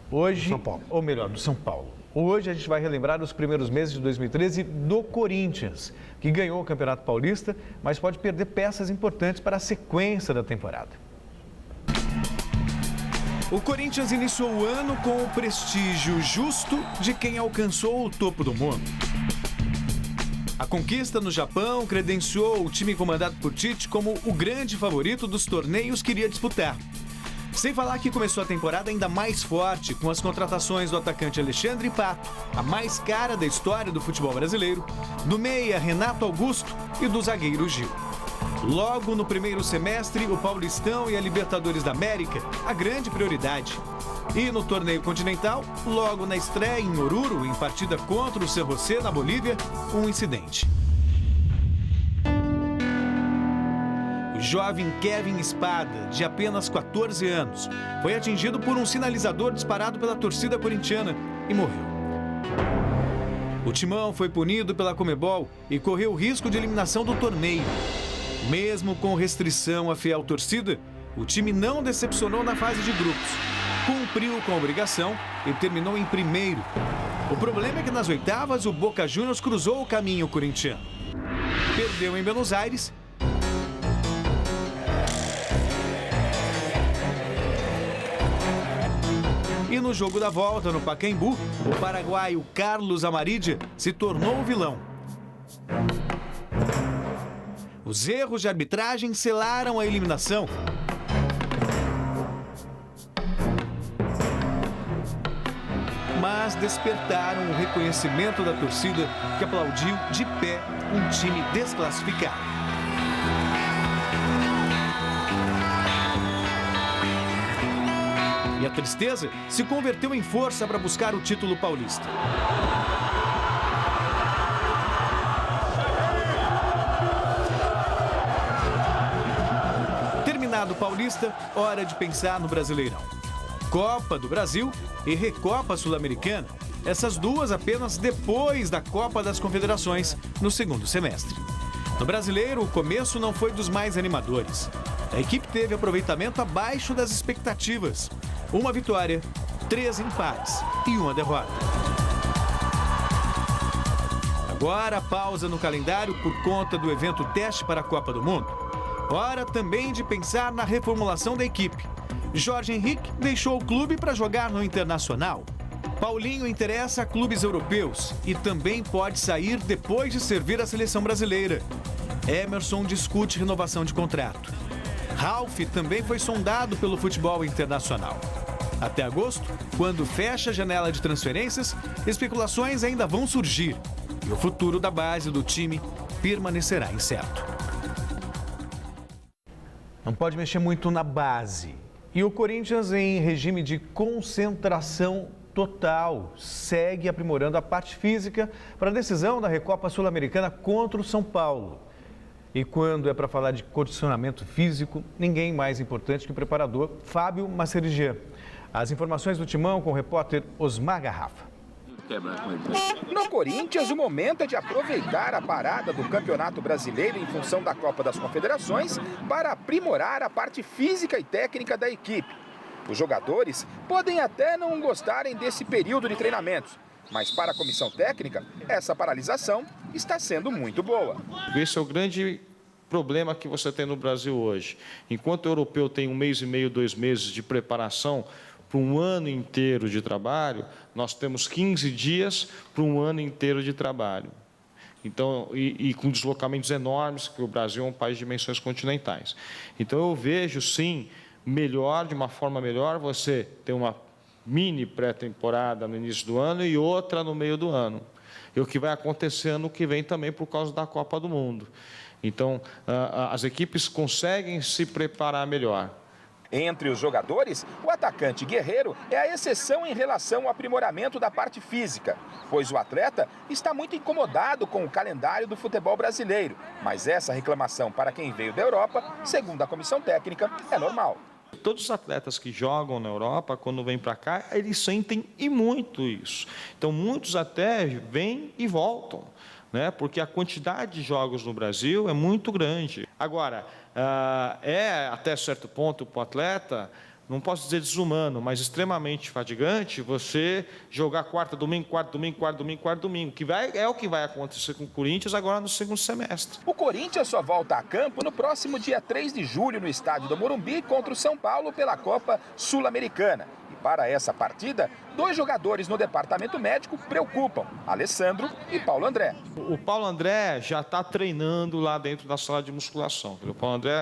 Hoje, São Paulo. Ou melhor, do São Paulo. Hoje a gente vai relembrar os primeiros meses de 2013 do Corinthians, que ganhou o Campeonato Paulista, mas pode perder peças importantes para a sequência da temporada. O Corinthians iniciou o ano com o prestígio justo de quem alcançou o topo do mundo. A conquista no Japão credenciou o time comandado por Tite como o grande favorito dos torneios que iria disputar. Sem falar que começou a temporada ainda mais forte com as contratações do atacante Alexandre Pato, a mais cara da história do futebol brasileiro, do meia Renato Augusto e do zagueiro Gil. Logo no primeiro semestre, o Paulistão e a Libertadores da América, a grande prioridade. E no torneio continental, logo na estreia em Oruro, em partida contra o San José na Bolívia, um incidente. O jovem Kevin Espada, de apenas 14 anos, foi atingido por um sinalizador disparado pela torcida corintiana e morreu. O Timão foi punido pela Conmebol e correu o risco de eliminação do torneio. Mesmo com restrição à fiel torcida, o time não decepcionou na fase de grupos. Cumpriu com a obrigação e terminou em primeiro. O problema é que nas oitavas o Boca Juniors cruzou o caminho corintiano. Perdeu em Buenos Aires. E no jogo da volta, no Pacaembu, o paraguaio Carlos Amarídia se tornou o vilão. Os erros de arbitragem selaram a eliminação. Mas despertaram o reconhecimento da torcida, que aplaudiu de pé um time desclassificado. tristeza se converteu em força para buscar o título paulista. Terminado o Paulista, hora de pensar no Brasileirão. Copa do Brasil e Recopa Sul-Americana. Essas duas apenas depois da Copa das Confederações, no segundo semestre. No Brasileiro, o começo não foi dos mais animadores. A equipe teve aproveitamento abaixo das expectativas. Uma vitória, 3 empates e uma derrota. Agora, pausa no calendário por conta do evento teste para a Copa do Mundo. Hora também de pensar na reformulação da equipe. Jorge Henrique deixou o clube para jogar no Internacional. Paulinho interessa a clubes europeus e também pode sair depois de servir a seleção brasileira. Emerson discute renovação de contrato. Ralf também foi sondado pelo futebol internacional. Até agosto, quando fecha a janela de transferências, especulações ainda vão surgir e o futuro da base do time permanecerá incerto. Não pode mexer muito na base. E o Corinthians, em regime de concentração total, segue aprimorando a parte física para a decisão da Recopa Sul-Americana contra o São Paulo. E quando é para falar de condicionamento físico, ninguém mais importante que o preparador Fábio Masserigian. As informações do Timão com o repórter Osmar Garrafa. No Corinthians, o momento é de aproveitar a parada do Campeonato Brasileiro em função da Copa das Confederações para aprimorar a parte física e técnica da equipe. Os jogadores podem até não gostarem desse período de treinamentos, mas para a comissão técnica, essa paralisação está sendo muito boa. Esse é o grande problema que você tem no Brasil hoje. Enquanto o europeu tem 1 mês e meio, 2 meses de preparação para um ano inteiro de trabalho, nós temos 15 dias para um ano inteiro de trabalho. Então, e com deslocamentos enormes, porque o Brasil é um país de dimensões continentais. Então, eu vejo, sim, melhor, de uma forma melhor, você ter uma mini pré-temporada no início do ano e outra no meio do ano. E o que vai acontecer ano que vem também por causa da Copa do Mundo. Então, as equipes conseguem se preparar melhor. Entre os jogadores, o atacante Guerreiro é a exceção em relação ao aprimoramento da parte física, pois o atleta está muito incomodado com o calendário do futebol brasileiro. Mas essa reclamação para quem veio da Europa, segundo a comissão técnica, é normal. Todos os atletas que jogam na Europa, quando vêm para cá, eles sentem e muito isso. Então, muitos até vêm e voltam, né? Porque a quantidade de jogos no Brasil é muito grande. Agora, é até certo ponto para o atleta, não posso dizer desumano, mas extremamente fatigante você jogar quarta, domingo, que é o que vai acontecer com o Corinthians agora no segundo semestre. O Corinthians só volta a campo no próximo dia 3 de julho no estádio do Morumbi contra o São Paulo pela Copa Sul-Americana. E para essa partida, 2 jogadores no departamento médico preocupam, Alessandro e Paulo André. O Paulo André já está treinando lá dentro da sala de musculação. O Paulo André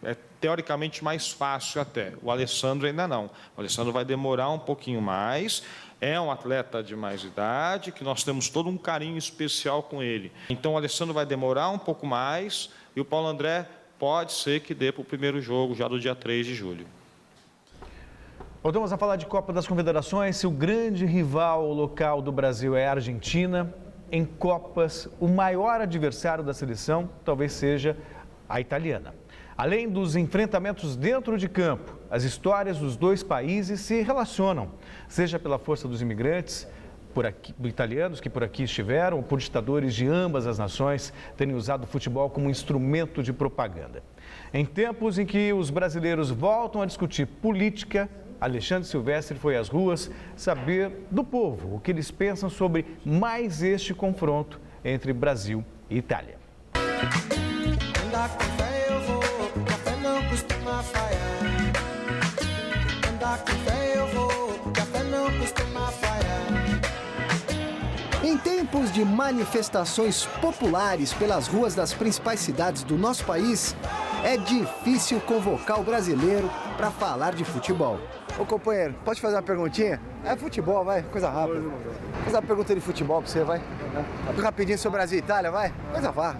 é teoricamente mais fácil até. O Alessandro ainda não. O Alessandro vai demorar um pouquinho mais. É um atleta de mais idade, que nós temos todo um carinho especial com ele. Então o Alessandro vai demorar um pouco mais e o Paulo André pode ser que dê para o primeiro jogo já do dia 3 de julho. Voltamos a falar de Copa das Confederações. Se o grande rival local do Brasil é a Argentina, em Copas, o maior adversário da seleção talvez seja a italiana. Além dos enfrentamentos dentro de campo, as histórias dos 2 países se relacionam, seja pela força dos imigrantes, italianos que por aqui estiveram, ou por ditadores de ambas as nações terem usado o futebol como instrumento de propaganda. Em tempos em que os brasileiros voltam a discutir política, Alexandre Silvestre foi às ruas saber do povo o que eles pensam sobre mais este confronto entre Brasil e Itália. Andar com fé eu vou, café não costuma falhar. Andar com fé eu vou, café não costuma falhar. Em tempos de manifestações populares pelas ruas das principais cidades do nosso país, é difícil convocar o brasileiro para falar de futebol. Ô companheiro, pode fazer uma perguntinha? É futebol, vai, coisa rápida. Vou fazer uma pergunta de futebol pra você, vai. Rapidinho sobre Brasil e Itália, vai. Coisa vá.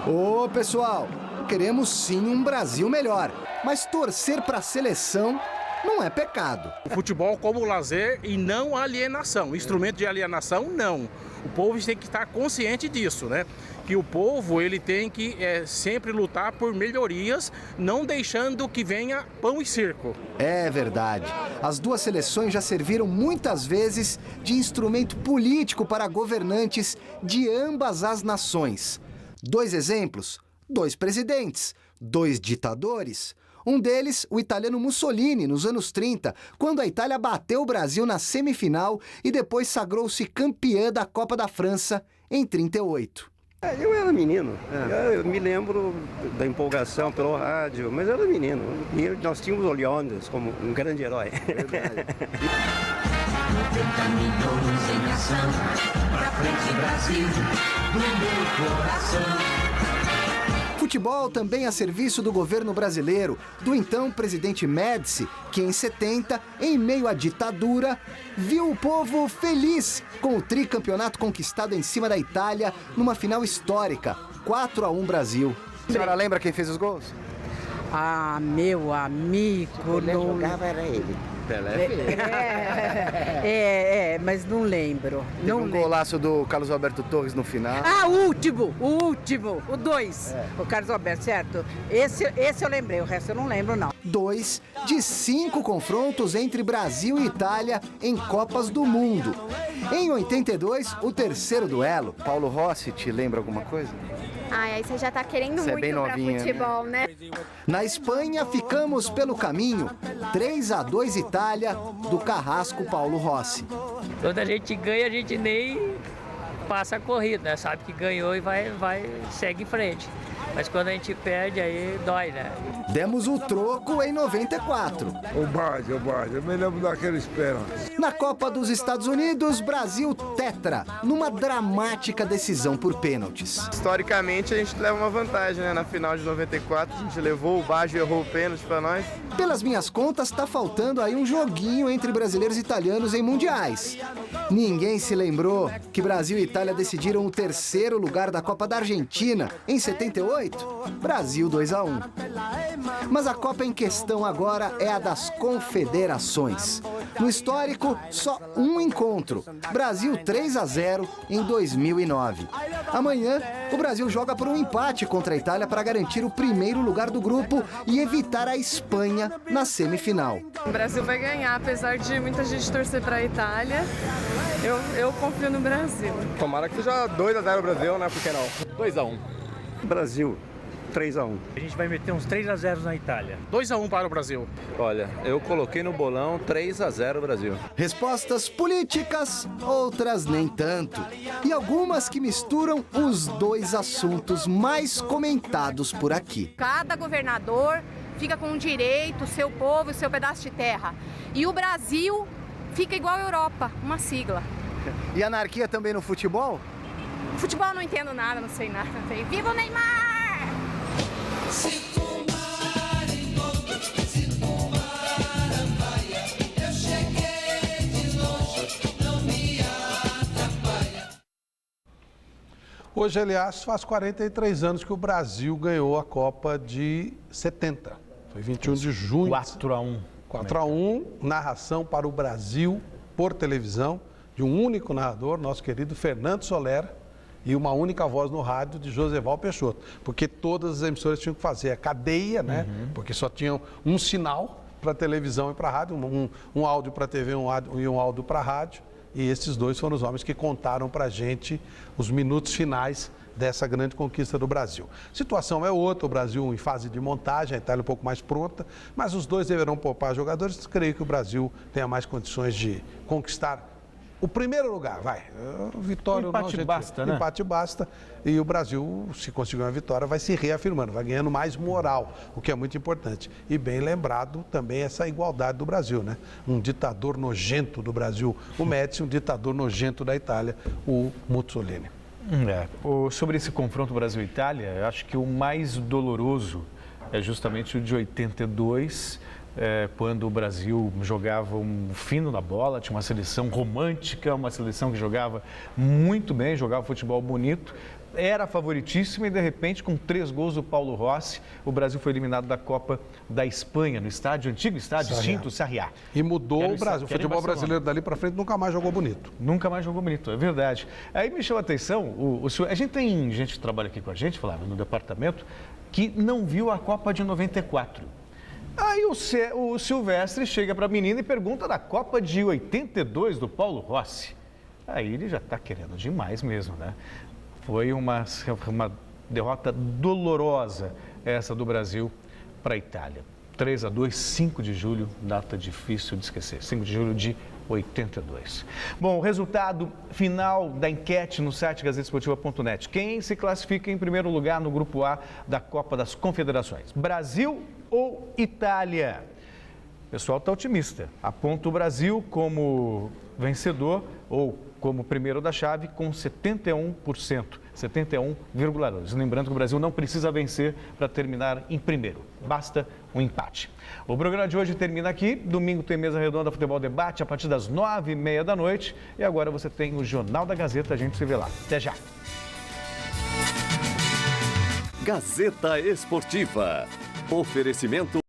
Ô pessoal, queremos sim um Brasil melhor, mas torcer para a seleção não é pecado. O futebol como lazer e não alienação. Instrumento de alienação, não. O povo tem que estar consciente disso, né? Que o povo ele tem que sempre lutar por melhorias, não deixando que venha pão e circo. É verdade. As duas seleções já serviram muitas vezes de instrumento político para governantes de ambas as nações. 2 exemplos, 2 presidentes, 2 ditadores. Um deles, o italiano Mussolini, nos anos 30, quando a Itália bateu o Brasil na semifinal e depois sagrou-se campeã da Copa da França em 38. Eu era menino, eu me lembro da empolgação pelo rádio, mas eu era menino. E nós tínhamos o Leônidas como um grande herói. Verdade. 90 milhões em ação, pra frente Brasil, do meu coração. Futebol também a serviço do governo brasileiro, do então presidente Médici, que em 70, em meio à ditadura, viu o povo feliz com o tricampeonato conquistado em cima da Itália numa final histórica, 4-1 Brasil. A senhora lembra quem fez os gols? Ah, meu amigo... Quem jogava era ele. Pelé mas não lembro. Teve um golaço do Carlos Alberto Torres no final. Ah, o último, o 2. O Carlos Alberto, certo? Esse eu lembrei, o resto eu não lembro, não. 2 de 5 confrontos entre Brasil e Itália em Copas do Mundo. Em 82, o terceiro duelo. Paulo Rossi, te lembra alguma coisa? Ai, aí você já tá querendo muito pra futebol, né? Na Espanha, ficamos pelo caminho. 3-2 Itália, do carrasco Paulo Rossi. Quando a gente ganha, a gente nem passa a corrida, né? Sabe que ganhou e segue em frente. Mas quando a gente perde, aí dói, né? Demos o troco em 94. O Bade, eu me lembro daqueles pênaltis. Na Copa dos Estados Unidos, Brasil tetra, numa dramática decisão por pênaltis. Historicamente, a gente leva uma vantagem, né? Na final de 94, a gente levou, o Baggio errou o pênalti pra nós. Pelas minhas contas, tá faltando aí um joguinho entre brasileiros e italianos em mundiais. Ninguém se lembrou que Brasil e Itália decidiram o terceiro lugar da Copa da Argentina em 78? Brasil 2-1. Mas a Copa em questão agora é a das confederações. No histórico, só um encontro. Brasil 3-0 em 2009. Amanhã, o Brasil joga por um empate contra a Itália para garantir o primeiro lugar do grupo e evitar a Espanha na semifinal. O Brasil vai ganhar, apesar de muita gente torcer para a Itália. Eu confio no Brasil. Tomara que seja 2-0 o Brasil, né? Por que não? 2-1. Brasil, 3-1. A gente vai meter uns 3-0 na Itália. 2-1 para o Brasil. Olha, eu coloquei no bolão 3-0 Brasil. Respostas políticas, outras nem tanto. E algumas que misturam os dois assuntos mais comentados por aqui. Cada governador fica com o direito, o seu povo, o seu pedaço de terra. E o Brasil fica igual a Europa, uma sigla. E anarquia também no futebol? Futebol eu não entendo nada, não sei nada. Viva o Neymar! Eu cheguei de longe, não me atrapalha. Hoje, aliás, faz 43 anos que o Brasil ganhou a Copa de 70. Foi 21 de junho. 4-1. 4-1, narração para o Brasil por televisão, de um único narrador, nosso querido Fernando Soler, e uma única voz no rádio de Joseval Peixoto, porque todas as emissoras tinham que fazer a cadeia, né? Porque só tinham um sinal para televisão e para rádio, um áudio para TV e um áudio para rádio, e esses dois foram os homens que contaram para a gente os minutos finais dessa grande conquista do Brasil. A situação é outra, o Brasil em fase de montagem, a Itália um pouco mais pronta, mas os dois deverão poupar jogadores, creio que o Brasil tenha mais condições de conquistar o primeiro lugar, vai. Vitória, o empate basta, né? Empate basta. E o Brasil, se conseguir uma vitória, vai se reafirmando, vai ganhando mais moral, o que é muito importante. E bem lembrado também essa igualdade do Brasil, né? Um ditador nojento do Brasil, o Médici, um ditador nojento da Itália, o Mussolini. Sobre esse confronto Brasil-Itália, eu acho que o mais doloroso é justamente o de 82, quando o Brasil jogava um fino na bola, tinha uma seleção romântica, uma seleção que jogava muito bem, jogava futebol bonito, era favoritíssima e, de repente, com 3 gols do Paulo Rossi, o Brasil foi eliminado da Copa da Espanha, no antigo estádio extinto Sarriá. E mudou o Brasil. O futebol brasileiro dali para frente nunca mais jogou bonito. Nunca mais jogou bonito, é verdade. Aí me chamou a atenção, a gente tem gente que trabalha aqui com a gente, Flávio, no departamento, que não viu a Copa de 94. Aí o Silvestre chega para a menina e pergunta da Copa de 82 do Paulo Rossi. Aí ele já está querendo demais mesmo, né? Foi uma derrota dolorosa essa do Brasil para a Itália. 3-2, 5 de julho, data difícil de esquecer, 5 de julho de 82. Bom, o resultado final da enquete no site gazetesportiva.net. Quem se classifica em primeiro lugar no Grupo A da Copa das Confederações? Brasil ou Itália? O pessoal está otimista. Aponta o Brasil como vencedor ou como primeiro da chave com 71%, 71,2%. Lembrando que o Brasil não precisa vencer para terminar em primeiro, basta um empate. O programa de hoje termina aqui. Domingo tem Mesa Redonda Futebol Debate a partir das 9h30 da noite. E agora você tem o Jornal da Gazeta, a gente se vê lá. Até já! Gazeta Esportiva. Oferecimento